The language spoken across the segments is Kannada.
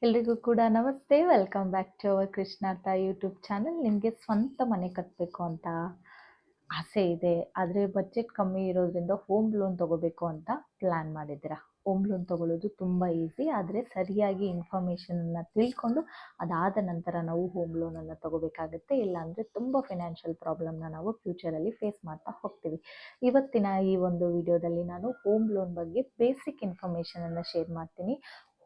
ಎಲ್ರಿಗೂ ಕೂಡ ನಮಸ್ತೆ. Welcome back to our Krishnartha YouTube channel. ನಿಮಗೆ ಸ್ವಂತ ಮನೆ ಕಟ್ಟಬೇಕು ಅಂತ ಆಸೆ ಇದೆ, ಆದರೆ ಬಜೆಟ್ ಕಮ್ಮಿ ಇರೋದ್ರಿಂದ ಹೋಮ್ ಲೋನ್ ತೊಗೋಬೇಕು ಅಂತ ಪ್ಲ್ಯಾನ್ ಮಾಡಿದ್ದೀರಾ. ಹೋಮ್ ಲೋನ್ ತೊಗೊಳ್ಳೋದು ತುಂಬ ಈಸಿ, ಆದರೆ ಸರಿಯಾಗಿ ಇನ್ಫಾರ್ಮೇಷನನ್ನು ತಿಳ್ಕೊಂಡು ಅದಾದ ನಂತರ ನಾವು ಹೋಮ್ ಲೋನನ್ನು ತೊಗೋಬೇಕಾಗುತ್ತೆ. ಇಲ್ಲಾಂದರೆ ತುಂಬ ಫಿನಾನ್ಷಿಯಲ್ ಪ್ರಾಬ್ಲಮ್ನ ನಾವು ಫ್ಯೂಚರಲ್ಲಿ ಫೇಸ್ ಮಾಡ್ತಾ ಹೋಗ್ತೀವಿ. ಇವತ್ತಿನ ಈ ಒಂದು ವಿಡಿಯೋದಲ್ಲಿ ನಾನು ಹೋಮ್ ಲೋನ್ ಬಗ್ಗೆ ಬೇಸಿಕ್ ಇನ್ಫಾರ್ಮೇಷನನ್ನು ಶೇರ್ ಮಾಡ್ತೀನಿ.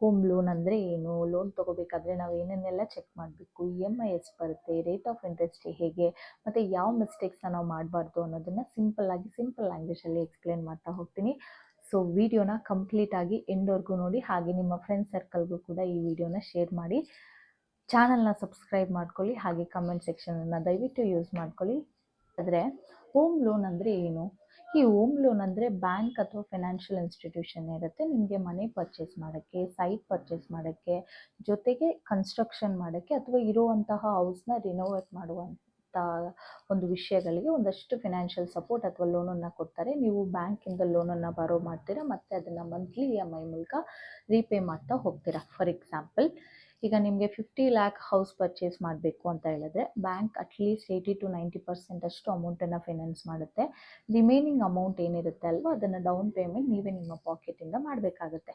ಹೋಮ್ ಲೋನ್ ಅಂದರೆ ಏನು, ಲೋನ್ ತೊಗೋಬೇಕಾದ್ರೆ ನಾವು ಏನೇನೆಲ್ಲ ಚೆಕ್ ಮಾಡಬೇಕು, EMI ಎಷ್ಟು ಬರುತ್ತೆ, ರೇಟ್ ಆಫ್ ಇಂಟ್ರೆಸ್ಟ್ ಹೇಗೆ, ಮತ್ತು ಯಾವ ಮಿಸ್ಟೇಕ್ಸ್ನ ನಾವು ಮಾಡಬಾರ್ದು ಅನ್ನೋದನ್ನು ಸಿಂಪಲ್ ಲ್ಯಾಂಗ್ವೇಜಲ್ಲಿ ಎಕ್ಸ್ಪ್ಲೇನ್ ಮಾಡ್ತಾ ಹೋಗ್ತೀನಿ. ಸೊ ವಿಡಿಯೋನ ಕಂಪ್ಲೀಟಾಗಿ ಎಂಡ್ವರೆಗೂ ನೋಡಿ. ಹಾಗೆ ನಿಮ್ಮ ಫ್ರೆಂಡ್ಸ್ ಸರ್ಕಲ್ಗೂ ಕೂಡ ಈ ವಿಡಿಯೋನ ಶೇರ್ ಮಾಡಿ. ಚಾನಲ್ನ ಸಬ್ಸ್ಕ್ರೈಬ್ ಮಾಡ್ಕೊಳ್ಳಿ. ಹಾಗೆ ಕಮೆಂಟ್ ಸೆಕ್ಷನನ್ನು ದಯವಿಟ್ಟು ಯೂಸ್ ಮಾಡ್ಕೊಳ್ಳಿ. ಆದರೆ ಹೋಮ್ ಲೋನ್ ಅಂದರೆ ಏನು? ಈ ಹೋಮ್ ಲೋನ್ ಅಂದರೆ ಬ್ಯಾಂಕ್ ಅಥವಾ ಫೈನಾನ್ಷಿಯಲ್ ಇನ್ಸ್ಟಿಟ್ಯೂಷನ್ ಇರುತ್ತೆ, ನಿಮಗೆ ಮನೆ ಪರ್ಚೇಸ್ ಮಾಡೋಕ್ಕೆ, ಸೈಟ್ ಪರ್ಚೇಸ್ ಮಾಡೋಕ್ಕೆ, ಜೊತೆಗೆ ಕನ್ಸ್ಟ್ರಕ್ಷನ್ ಮಾಡೋಕ್ಕೆ ಅಥವಾ ಇರುವಂತಹ ಹೌಸ್ನ ರಿನೋವೇಟ್ ಮಾಡುವಂಥ ಒಂದು ವಿಷಯಗಳಿಗೆ ಒಂದಷ್ಟು ಫಿನಾನ್ಷಿಯಲ್ ಸಪೋರ್ಟ್ ಅಥವಾ ಲೋನನ್ನು ಕೊಡ್ತಾರೆ. ನೀವು ಬ್ಯಾಂಕಿಂದ ಲೋನನ್ನು ಬಾರೋ ಮಾಡ್ತೀರಾ ಮತ್ತು ಅದನ್ನು ಮಂತ್ಲಿ EMI ಮೂಲಕ ರೀಪೇ ಮಾಡ್ತಾ ಹೋಗ್ತೀರಾ. ಫಾರ್ ಎಕ್ಸಾಂಪಲ್, ಈಗ ನಿಮಗೆ 50 ಲ್ಯಾಕ್ ಹೌಸ್ ಪರ್ಚೇಸ್ ಮಾಡಬೇಕು ಅಂತ ಹೇಳಿದ್ರೆ ಬ್ಯಾಂಕ್ ಅಟ್ಲೀಸ್ಟ್ 80-90% ಅಷ್ಟು ಅಮೌಂಟನ್ನು ಫೈನಾನ್ಸ್ ಮಾಡುತ್ತೆ. ರಿಮೈನಿಂಗ್ ಅಮೌಂಟ್ ಏನಿರುತ್ತೆ ಅಲ್ವಾ, ಅದನ್ನು ಡೌನ್ ಪೇಮೆಂಟ್ ನೀವೇ ನಿಮ್ಮ ಪಾಕೆಟಿಂದ ಮಾಡಬೇಕಾಗುತ್ತೆ.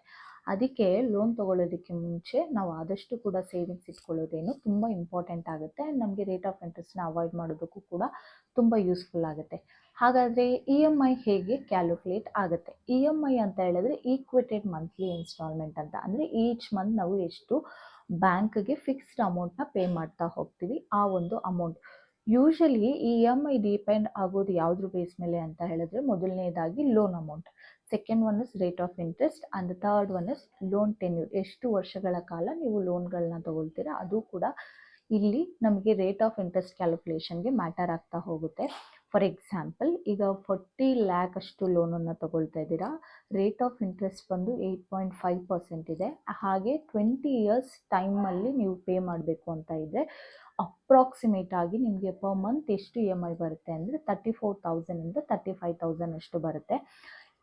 ಅದಕ್ಕೆ ಲೋನ್ ತೊಗೊಳ್ಳೋದಕ್ಕೆ ಮುಂಚೆ ನಾವು ಆದಷ್ಟು ಕೂಡ ಸೇವಿಂಗ್ಸ್ ಇಟ್ಕೊಳ್ಳೋದೇನು ತುಂಬ ಇಂಪಾರ್ಟೆಂಟ್ ಆಗುತ್ತೆ. ಆ್ಯಂಡ್ ನಮಗೆ ರೇಟ್ ಆಫ್ ಇಂಟ್ರೆಸ್ಟ್ನ ಅವಾಯ್ಡ್ ಮಾಡೋದಕ್ಕೂ ಕೂಡ ತುಂಬ ಯೂಸ್ಫುಲ್ ಆಗುತ್ತೆ. ಹಾಗಾದರೆ EMI ಹೇಗೆ ಕ್ಯಾಲ್ಕುಲೇಟ್ ಆಗುತ್ತೆ? EMI ಅಂತ ಹೇಳಿದ್ರೆ ಈಕ್ವಿಟೆಡ್ ಮಂತ್ಲಿ ಇನ್ಸ್ಟಾಲ್ಮೆಂಟ್ ಅಂತ. ಅಂದರೆ ಈಚ್ ಮಂತ್ ನಾವು ಎಷ್ಟು ಬ್ಯಾಂಕ್ಗೆ ಫಿಕ್ಸ್ಡ್ ಅಮೌಂಟ್ನ ಪೇ ಮಾಡ್ತಾ ಹೋಗ್ತೀವಿ, ಆ ಒಂದು ಅಮೌಂಟ್. ಯೂಶಲಿ ಈ EMI ಡಿಪೆಂಡ್ ಆಗೋದು ಯಾವುದ್ರ ಬೇಸ್ ಮೇಲೆ ಅಂತ ಹೇಳಿದ್ರೆ, ಮೊದಲನೇದಾಗಿ loan amount, second one is rate of interest, and third one is loan tenure, ಎಷ್ಟು ವರ್ಷಗಳ ಕಾಲ ನೀವು ಲೋನ್ಗಳನ್ನ ತೊಗೊಳ್ತೀರಾ ಅದು ಕೂಡ ಇಲ್ಲಿ ನಮಗೆ ರೇಟ್ ಆಫ್ ಇಂಟ್ರೆಸ್ಟ್ ಕ್ಯಾಲ್ಕುಲೇಷನ್ಗೆ ಮ್ಯಾಟರ್ ಆಗ್ತಾ ಹೋಗುತ್ತೆ. ಫಾರ್ ಎಕ್ಸಾಂಪಲ್, ಈಗ 40 ಲ್ಯಾಕ್ ಅಷ್ಟು ಲೋನನ್ನು ತೊಗೊಳ್ತಾ ಇದ್ದೀರಾ, ರೇಟ್ ಆಫ್ ಇಂಟ್ರೆಸ್ಟ್ ಬಂದು 8.5% ಇದೆ. ಹಾಗೆ 20 ಇಯರ್ಸ್ ಟೈಮಲ್ಲಿ ನೀವು ಪೇ ಮಾಡಬೇಕು ಅಂತ ಇದ್ದರೆ ಅಪ್ರಾಕ್ಸಿಮೇಟ್ ಆಗಿ ನಿಮಗೆ ಪರ್ ಮಂತ್ ಎಷ್ಟು EMI ಬರುತ್ತೆ ಅಂದರೆ 34,000ಇಂದ 35,000 ಅಷ್ಟು ಬರುತ್ತೆ.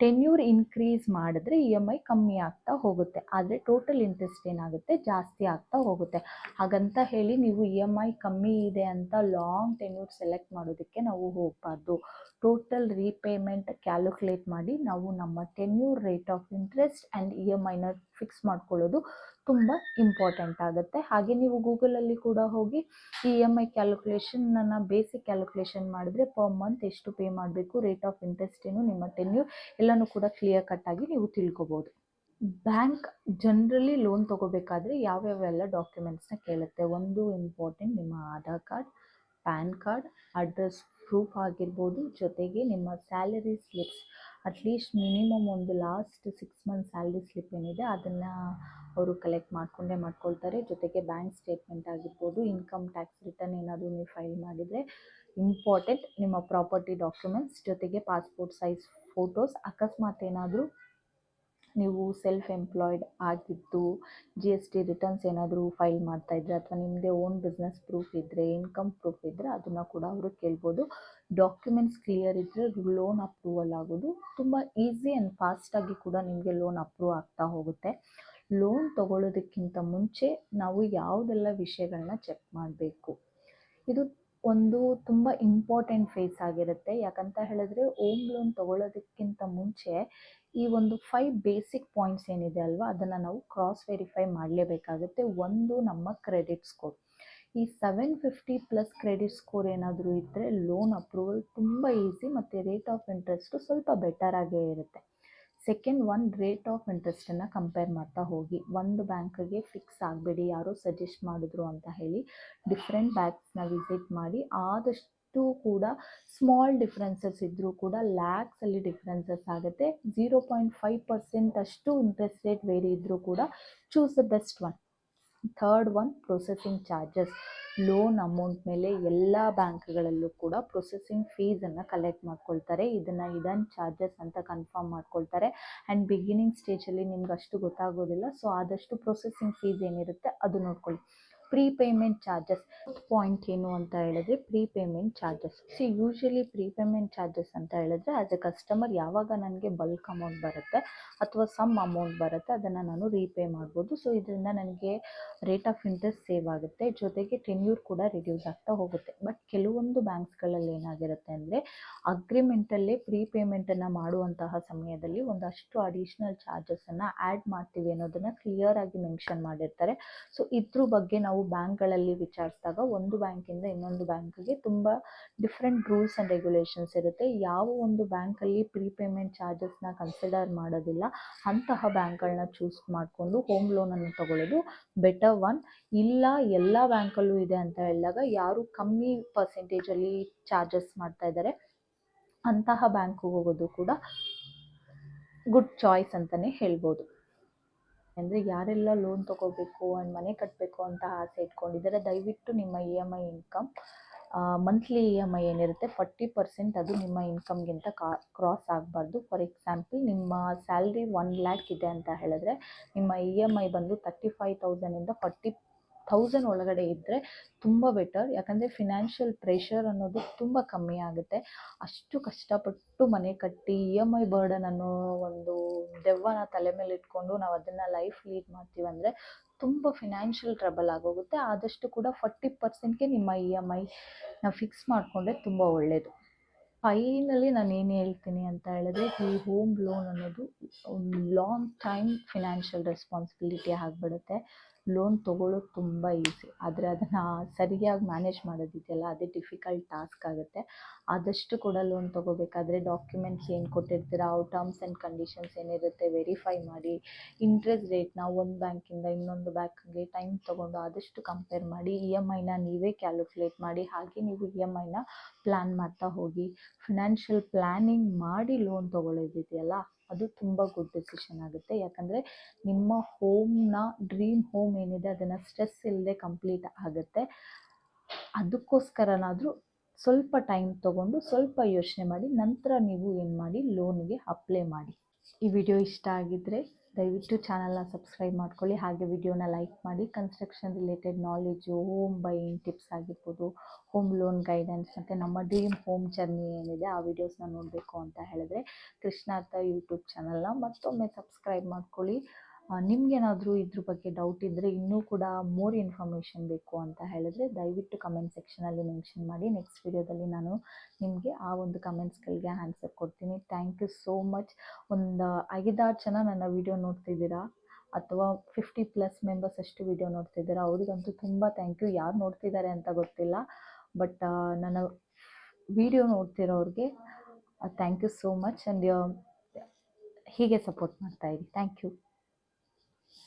ಟೆನ್ಯೂರ್ ಇನ್ಕ್ರೀಸ್ ಮಾಡಿದ್ರೆ EMI ಕಮ್ಮಿ ಆಗ್ತಾ ಹೋಗುತ್ತೆ, ಆದರೆ ಟೋಟಲ್ ಇಂಟ್ರೆಸ್ಟ್ ಏನಾಗುತ್ತೆ ಜಾಸ್ತಿ ಆಗ್ತಾ ಹೋಗುತ್ತೆ. ಹಾಗಂತ ಹೇಳಿ ನೀವು EMI ಕಮ್ಮಿ ಇದೆ ಅಂತ ಲಾಂಗ್ ಟೆನ್ಯೂರ್ ಸೆಲೆಕ್ಟ್ ಮಾಡೋದಕ್ಕೆ ನಾವು ಹೋಗಬಾರ್ದು. ಟೋಟಲ್ ರೀಪೇಮೆಂಟ್ ಕ್ಯಾಲ್ಕುಲೇಟ್ ಮಾಡಿ ನಾವು ನಮ್ಮ tenure, rate of interest and EMIನ ಫಿಕ್ಸ್ ಮಾಡ್ಕೊಳ್ಳೋದು ತುಂಬ ಇಂಪಾರ್ಟೆಂಟ್ ಆಗುತ್ತೆ. ಹಾಗೆ ನೀವು ಗೂಗಲಲ್ಲಿ ಕೂಡ ಹೋಗಿ ಈ EMI ಕ್ಯಾಲ್ಕುಲೇಷನನ್ನು ಬೇಸಿಕ್ ಕ್ಯಾಲ್ಕುಲೇಷನ್ ಮಾಡಿದ್ರೆ ಪರ್ ಮಂತ್ ಎಷ್ಟು ಪೇ ಮಾಡಬೇಕು, ರೇಟ್ ಆಫ್ ಇಂಟ್ರೆಸ್ಟ್ ಏನು, ನಿಮ್ಮ ಟೆನ್ಯೂರ್ ಎಲ್ಲನೂ ಕೂಡ ಕ್ಲಿಯರ್ ಕಟ್ಟಾಗಿ ನೀವು ತಿಳ್ಕೊಬೋದು. ಬ್ಯಾಂಕ್ ಜನರಲಿ ಲೋನ್ ತೊಗೋಬೇಕಾದ್ರೆ ಯಾವ್ಯಾವೆಲ್ಲ ಡಾಕ್ಯುಮೆಂಟ್ಸ್ನ ಕೇಳುತ್ತೆ? ಒಂದು ಇಂಪಾರ್ಟೆಂಟ್, ನಿಮ್ಮ Aadhaar card, PAN card, address proof ಆಗಿರ್ಬೋದು, ಜೊತೆಗೆ ನಿಮ್ಮ ಸ್ಯಾಲರಿ ಸ್ಲಿಪ್ಸ್, ಅಟ್ಲೀಸ್ಟ್ ಮಿನಿಮಮ್ ಒಂದು ಲಾಸ್ಟ್ 6 ಮಂತ್ ಸ್ಯಾಲ್ರಿ ಸ್ಲಿಪ್ ಏನಿದೆ ಅದನ್ನು ಅವರು ಕಲೆಕ್ಟ್ ಮಾಡ್ಕೊಳ್ತಾರೆ. ಜೊತೆಗೆ ಬ್ಯಾಂಕ್ ಸ್ಟೇಟ್ಮೆಂಟ್ ಆಗಿರ್ಬೋದು, ಇನ್ಕಮ್ ಟ್ಯಾಕ್ಸ್ ರಿಟರ್ನ್ ಏನಾದರೂ ನೀವು ಫೈಲ್ ಮಾಡಿದರೆ ಇಂಪಾರ್ಟೆಂಟ್, ನಿಮ್ಮ ಪ್ರಾಪರ್ಟಿ ಡಾಕ್ಯುಮೆಂಟ್ಸ್, ಜೊತೆಗೆ ಪಾಸ್ಪೋರ್ಟ್ ಸೈಜ್ ಫೋಟೋಸ್. ಅಕಸ್ಮಾತ್ ಏನಾದರೂ ನೀವು ಸೆಲ್ಫ್ ಎಂಪ್ಲಾಯ್ಡ್ ಆಗಿದ್ದು GST ರಿಟರ್ನ್ಸ್ ಏನಾದರೂ ಫೈಲ್ ಮಾಡ್ತಾಯಿದ್ರೆ ಅಥವಾ ನಿಮ್ಮದೇ ಓನ್ ಬಿಸ್ನೆಸ್ ಪ್ರೂಫ್ ಇದ್ದರೆ, ಇನ್ಕಮ್ ಪ್ರೂಫ್ ಇದ್ದರೆ ಅದನ್ನು ಕೂಡ ಅವರು ಕೇಳ್ಬೋದು. ಡಾಕ್ಯುಮೆಂಟ್ಸ್ ಕ್ಲಿಯರ್ ಇದ್ದರೆ ಲೋನ್ ಅಪ್ರೂವಲ್ ಆಗೋದು ತುಂಬ ಈಸಿ ಆ್ಯಂಡ್ ಫಾಸ್ಟಾಗಿ ಕೂಡ ನಿಮಗೆ ಲೋನ್ ಅಪ್ರೂವ್ ಆಗ್ತಾ ಹೋಗುತ್ತೆ. ಲೋನ್ ತೊಗೊಳ್ಳೋದಕ್ಕಿಂತ ಮುಂಚೆ ನಾವು ಯಾವುದೆಲ್ಲ ವಿಷಯಗಳನ್ನ ಚೆಕ್ ಮಾಡಬೇಕು, ಇದು ಒಂದು ತುಂಬ ಇಂಪಾರ್ಟೆಂಟ್ ಫೇಸ್ ಆಗಿರುತ್ತೆ. ಯಾಕಂತ ಹೇಳಿದ್ರೆ ಹೋಮ್ ಲೋನ್ ತೊಗೊಳ್ಳೋದಕ್ಕಿಂತ ಮುಂಚೆ ಈ ಒಂದು 5 ಬೇಸಿಕ್ ಪಾಯಿಂಟ್ಸ್ ಏನಿದೆ ಅಲ್ವಾ, ಅದನ್ನು ನಾವು ಕ್ರಾಸ್ ವೆರಿಫೈ ಮಾಡಲೇಬೇಕಾಗುತ್ತೆ. ಒಂದು, ನಮ್ಮ ಕ್ರೆಡಿಟ್ ಸ್ಕೋರ್. ಈ 750+ ಕ್ರೆಡಿಟ್ ಸ್ಕೋರ್ ಏನಾದರೂ ಇದ್ದರೆ ಲೋನ್ ಅಪ್ರೂವಲ್ ತುಂಬ ಈಸಿ ಮತ್ತು ರೇಟ್ ಆಫ್ ಇಂಟ್ರೆಸ್ಟು ಸ್ವಲ್ಪ ಬೆಟರಾಗೇ ಇರುತ್ತೆ. ಸೆಕೆಂಡ್ ಒನ್, ರೇಟ್ ಆಫ್ ಇಂಟ್ರೆಸ್ಟನ್ನು ಕಂಪೇರ್ ಮಾಡ್ತಾ ಹೋಗಿ. ಒಂದು ಬ್ಯಾಂಕಿಗೆ ಫಿಕ್ಸ್ ಆಗಬೇಡಿ, ಯಾರೋ ಸಜೆಸ್ಟ್ ಮಾಡಿದ್ರು ಅಂತ ಹೇಳಿ ಡಿಫ್ರೆಂಟ್ ಬ್ಯಾಂಕ್ಸ್ನ ವಿಸಿಟ್ ಮಾಡಿ. ಆದಷ್ಟು ಕೂಡ ಸ್ಮಾಲ್ ಡಿಫ್ರೆನ್ಸಸ್ ಇದ್ದರೂ ಕೂಡ ಲ್ಯಾಕ್ಸಲ್ಲಿ ಡಿಫ್ರೆನ್ಸಸ್ ಆಗುತ್ತೆ. 0.5% ಅಷ್ಟು ಇಂಟ್ರೆಸ್ಟ್ ರೇಟ್ ವೇರಿ ಇದ್ದರೂ ಕೂಡ choose the best one. Third one, processing charges. Loan amount ಮೇಲೆ ಎಲ್ಲ ಬ್ಯಾಂಕ್ಗಳಲ್ಲೂ ಕೂಡ ಪ್ರೊಸೆಸಿಂಗ್ ಫೀಸನ್ನು ಕಲೆಕ್ಟ್ ಮಾಡ್ಕೊಳ್ತಾರೆ. ಇದನ್ನು ಇಡನ್ ಚಾರ್ಜಸ್ ಅಂತ ಕನ್ಫರ್ಮ್ ಮಾಡ್ಕೊಳ್ತಾರೆ. ಆ್ಯಂಡ್ ಬಿಗಿನಿಂಗ್ ಸ್ಟೇಜಲ್ಲಿ ನಿಮ್ಗೆ ಅಷ್ಟು ಗೊತ್ತಾಗೋದಿಲ್ಲ, ಸೊ ಆದಷ್ಟು ಪ್ರೊಸೆಸಿಂಗ್ ಫೀಸ್ ಏನಿರುತ್ತೆ ಅದು ನೋಡ್ಕೊಳ್ಳಿ. ಪ್ರೀಪೇಮೆಂಟ್ ಚಾರ್ಜಸ್ ಪಾಯಿಂಟ್ ಏನು ಅಂತ ಹೇಳಿದ್ರೆ ಪ್ರೀಪೇಮೆಂಟ್ ಚಾರ್ಜಸ್. ಯೂಶಲಿ ಪ್ರೀಪೇಮೆಂಟ್ ಚಾರ್ಜಸ್ ಅಂತ ಹೇಳಿದ್ರೆ ಆಸ್ ಎ ಕಸ್ಟಮರ್ ಯಾವಾಗ ನನಗೆ ಬಲ್ಕ್ ಅಮೌಂಟ್ ಬರುತ್ತೆ ಅಥವಾ ಸಮ್ ಅಮೌಂಟ್ ಬರುತ್ತೆ ಅದನ್ನು ನಾನು ರೀಪೇ ಮಾಡ್ಬೋದು. ಸೊ ಇದರಿಂದ ನನಗೆ ರೇಟ್ ಆಫ್ ಇಂಟ್ರೆಸ್ಟ್ ಸೇವ್ ಆಗುತ್ತೆ, ಜೊತೆಗೆ ಟೆನ್ಯೂರ್ ಕೂಡ ರಿಡ್ಯೂಸ್ ಆಗ್ತಾ ಹೋಗುತ್ತೆ. ಬಟ್ ಕೆಲವೊಂದು ಬ್ಯಾಂಕ್ಸ್ಗಳಲ್ಲಿ ಏನಾಗಿರುತ್ತೆ ಅಂದರೆ ಅಗ್ರಿಮೆಂಟಲ್ಲೇ ಪ್ರೀಪೇಮೆಂಟನ್ನು ಮಾಡುವಂತಹ ಸಮಯದಲ್ಲಿ ಒಂದಷ್ಟು ಅಡಿಷ್ನಲ್ ಚಾರ್ಜಸನ್ನು ಆ್ಯಡ್ ಮಾಡ್ತೀವಿ ಅನ್ನೋದನ್ನು ಕ್ಲಿಯರಾಗಿ ಮೆನ್ಷನ್ ಮಾಡಿರ್ತಾರೆ. ಸೊ ಇದ್ರ ಬಗ್ಗೆ ನಾವು ಬ್ಯಾಂಕ್ಗಳಲ್ಲಿ ವಿಚಾರಿಸಿದಾಗ ಒಂದು ಬ್ಯಾಂಕಿಂದ ಇನ್ನೊಂದು ಬ್ಯಾಂಕಿಗೆ ತುಂಬ ಡಿಫ್ರೆಂಟ್ ರೂಲ್ಸ್ ಆ್ಯಂಡ್ ರೆಗ್ಯುಲೇಷನ್ಸ್ ಇರುತ್ತೆ. ಯಾವ ಒಂದು ಬ್ಯಾಂಕಲ್ಲಿ ಪ್ರೀಪೇಮೆಂಟ್ ಚಾರ್ಜಸ್ನ ಕನ್ಸಿಡರ್ ಮಾಡೋದಿಲ್ಲ ಅಂತಹ ಬ್ಯಾಂಕ್ಗಳನ್ನ ಚೂಸ್ ಮಾಡಿಕೊಂಡು ಹೋಮ್ ಲೋನನ್ನು ತಗೊಳ್ಳೋದು ಬೆಟರ್ ಒನ್. ಇಲ್ಲ ಎಲ್ಲ ಬ್ಯಾಂಕಲ್ಲೂ ಇದೆ ಅಂತ ಹೇಳಿದಾಗ ಯಾರು ಕಮ್ಮಿ ಪರ್ಸೆಂಟೇಜಲ್ಲಿ ಚಾರ್ಜಸ್ ಮಾಡ್ತಾ ಇದ್ದಾರೆ ಅಂತಹ ಬ್ಯಾಂಕಿಗೆ ಹೋಗೋದು ಕೂಡ ಗುಡ್ ಚಾಯ್ಸ್ ಅಂತಲೇ ಹೇಳ್ಬೋದು. ಅಂದರೆ ಯಾರೆಲ್ಲ ಲೋನ್ ತೊಗೋಬೇಕು ಆ್ಯಂಡ್ ಮನೆ ಕಟ್ಟಬೇಕು ಅಂತ ಆಸೆ ಇಟ್ಕೊಂಡಿದ್ದಾರೆ ದಯವಿಟ್ಟು ನಿಮ್ಮ EMI ಇನ್ಕಮ್ ಮಂತ್ಲಿ EMI ಏನಿರುತ್ತೆ 40% ಅದು ನಿಮ್ಮ ಇನ್ಕಮ್ಗಿಂತ ಕ್ರಾಸ್ ಆಗಬಾರ್ದು. ಫಾರ್ ಎಕ್ಸಾಂಪಲ್ ನಿಮ್ಮ ಸ್ಯಾಲ್ರಿ 1 lakh ಇದೆ ಅಂತ ಹೇಳಿದ್ರೆ ನಿಮ್ಮ EMI ಬಂದು 35,000ಇಂದ 40,000 ಒಳಗಡೆ ಇದ್ದರೆ ತುಂಬ ಬೆಟರ್. ಯಾಕಂದರೆ ಫಿನಾನ್ಷಿಯಲ್ ಪ್ರೆಷರ್ ಅನ್ನೋದು ತುಂಬ ಕಮ್ಮಿ ಆಗುತ್ತೆ. ಅಷ್ಟು ಕಷ್ಟಪಟ್ಟು ಮನೆ ಕಟ್ಟಿ EMI ಬರ್ಡನ್ ಅನ್ನೋ ಒಂದು ದೆವ್ವನ ತಲೆ ಮೇಲೆ ಇಟ್ಕೊಂಡು ನಾವು ಅದನ್ನು ಲೈಫ್ ಲೀಡ್ ಮಾಡ್ತೀವಂದರೆ ತುಂಬ ಫಿನಾನ್ಷಿಯಲ್ ಟ್ರಬಲ್ ಆಗೋಗುತ್ತೆ. ಆದಷ್ಟು ಕೂಡ 40%ಗೆ ನಿಮ್ಮ EMIನ ಫಿಕ್ಸ್ ಮಾಡಿಕೊಂಡ್ರೆ ತುಂಬ ಒಳ್ಳೆಯದು. ಫೈನಲಿ ನಾನು ಏನು ಹೇಳ್ತೀನಿ ಅಂತ ಹೇಳಿದ್ರೆ ಈ ಹೋಮ್ ಲೋನ್ ಅನ್ನೋದು ಲಾಂಗ್ ಟೈಮ್ ಫಿನಾನ್ಷಿಯಲ್ ರೆಸ್ಪಾನ್ಸಿಬಿಲಿಟಿ ಆಗಿಬಿಡುತ್ತೆ. ಲೋನ್ ತೊಗೊಳ್ಳೋದು ತುಂಬ ಈಸಿ, ಆದರೆ ಅದನ್ನು ಸರಿಯಾಗಿ ಮ್ಯಾನೇಜ್ ಮಾಡೋದಿದೆಯಲ್ಲ ಅದೇ ಡಿಫಿಕಲ್ಟ್ ಟಾಸ್ಕ್ ಆಗುತ್ತೆ. ಆದಷ್ಟು ಕೂಡ ಲೋನ್ ತೊಗೋಬೇಕಾದ್ರೆ ಡಾಕ್ಯುಮೆಂಟ್ಸ್ ಏನು ಕೊಟ್ಟಿರ್ತೀರ ಅವು ಟರ್ಮ್ಸ್ ಆ್ಯಂಡ್ ಕಂಡೀಷನ್ಸ್ ಏನಿರುತ್ತೆ ವೆರಿಫೈ ಮಾಡಿ, ಇಂಟ್ರೆಸ್ಟ್ ರೇಟ್ನ ಒಂದು ಬ್ಯಾಂಕಿಂದ ಇನ್ನೊಂದು ಬ್ಯಾಂಕಿಗೆ ಟೈಮ್ ತೊಗೊಂಡು ಆದಷ್ಟು ಕಂಪೇರ್ ಮಾಡಿ, EMIನ ನೀವೇ ಕ್ಯಾಲ್ಕುಲೇಟ್ ಮಾಡಿ, ಹಾಗೆ ನೀವು EMIನ ಪ್ಲ್ಯಾನ್ ಮಾಡ್ತಾ ಹೋಗಿ. ಫಿನಾನ್ಷಿಯಲ್ ಪ್ಲ್ಯಾನಿಂಗ್ ಮಾಡಿ ಲೋನ್ ತೊಗೊಳ್ಳೋದಿದೆಯಲ್ಲ ಅದು ತುಂಬ ಗುಡ್ ಡಿಸಿಷನ್ ಆಗುತ್ತೆ. ಯಾಕಂದರೆ ನಿಮ್ಮ ಹೋಮ್ನ ಡ್ರೀಮ್ ಹೋಮ್ ಏನಿದೆ ಅದನ್ನು ಸ್ಟ್ರೆಸ್ ಇಲ್ಲದೆ ಕಂಪ್ಲೀಟ್ ಆಗುತ್ತೆ. ಅದಕ್ಕೋಸ್ಕರನಾದರೂ ಸ್ವಲ್ಪ ಟೈಮ್ ತೊಗೊಂಡು ಸ್ವಲ್ಪ ಯೋಚನೆ ಮಾಡಿ ನಂತರ ನೀವು ಏನು ಮಾಡಿ ಲೋನ್ಗೆ ಅಪ್ಲೈ ಮಾಡಿ. ಈ ವಿಡಿಯೋ ಇಷ್ಟ ಆಗಿದ್ದರೆ ದಯವಿಟ್ಟು ಚಾನಲ್ನ ಸಬ್ಸ್ಕ್ರೈಬ್ ಮಾಡ್ಕೊಳ್ಳಿ, ಹಾಗೆ ವಿಡಿಯೋನ ಲೈಕ್ ಮಾಡಿ. Construction related knowledge, home buying tips ಆಗಿರ್ಬೋದು, ಹೋಮ್ ಲೋನ್ ಗೈಡೆನ್ಸ್ ಮತ್ತು ನಮ್ಮ ಡ್ರೀಮ್ ಹೋಮ್ ಜರ್ನಿ ಏನಿದೆ ಆ ವಿಡಿಯೋಸ್ನ ನೋಡಬೇಕು ಅಂತ ಹೇಳಿದ್ರೆ ಕೃಷ್ಣಾರ್ಥ ಯೂಟ್ಯೂಬ್ ಚಾನಲ್ನ ಮತ್ತೊಮ್ಮೆ ಸಬ್ಸ್ಕ್ರೈಬ್ ಮಾಡ್ಕೊಳ್ಳಿ. ನಿಮಗೇನಾದರೂ ಇದ್ರ ಬಗ್ಗೆ ಡೌಟ್ ಇದ್ದರೆ ಇನ್ನೂ ಕೂಡ ಮೋರ್ ಇನ್ಫಾರ್ಮೇಷನ್ ಬೇಕು ಅಂತ ಹೇಳಿದ್ರೆ ದಯವಿಟ್ಟು ಕಮೆಂಟ್ ಸೆಕ್ಷನಲ್ಲಿ ಮೆನ್ಷನ್ ಮಾಡಿ. ನೆಕ್ಸ್ಟ್ ವಿಡಿಯೋದಲ್ಲಿ ನಾನು ನಿಮಗೆ ಆ ಒಂದು ಕಮೆಂಟ್ಸ್ಗಳಿಗೆ ಆನ್ಸರ್ ಕೊಡ್ತೀನಿ. Thank you so much. ಒಂದು 5-6 ಜನ ನನ್ನ ವಿಡಿಯೋ ನೋಡ್ತಿದ್ದೀರಾ ಅಥವಾ 50+ ಮೆಂಬರ್ಸ್ ಅಷ್ಟು ವಿಡಿಯೋ ನೋಡ್ತಿದ್ದೀರಾ, ಅವರಿಗಂತೂ ತುಂಬ ಥ್ಯಾಂಕ್ ಯು. ಯಾರು ನೋಡ್ತಿದ್ದಾರೆ ಅಂತ ಗೊತ್ತಿಲ್ಲ, ಬಟ್ ನನ್ನ ವಿಡಿಯೋ ನೋಡ್ತಿರೋರಿಗೆ thank you so much. And ಹೀಗೆ ಸಪೋರ್ಟ್ ಮಾಡ್ತಾಯಿರಿ. Thank you.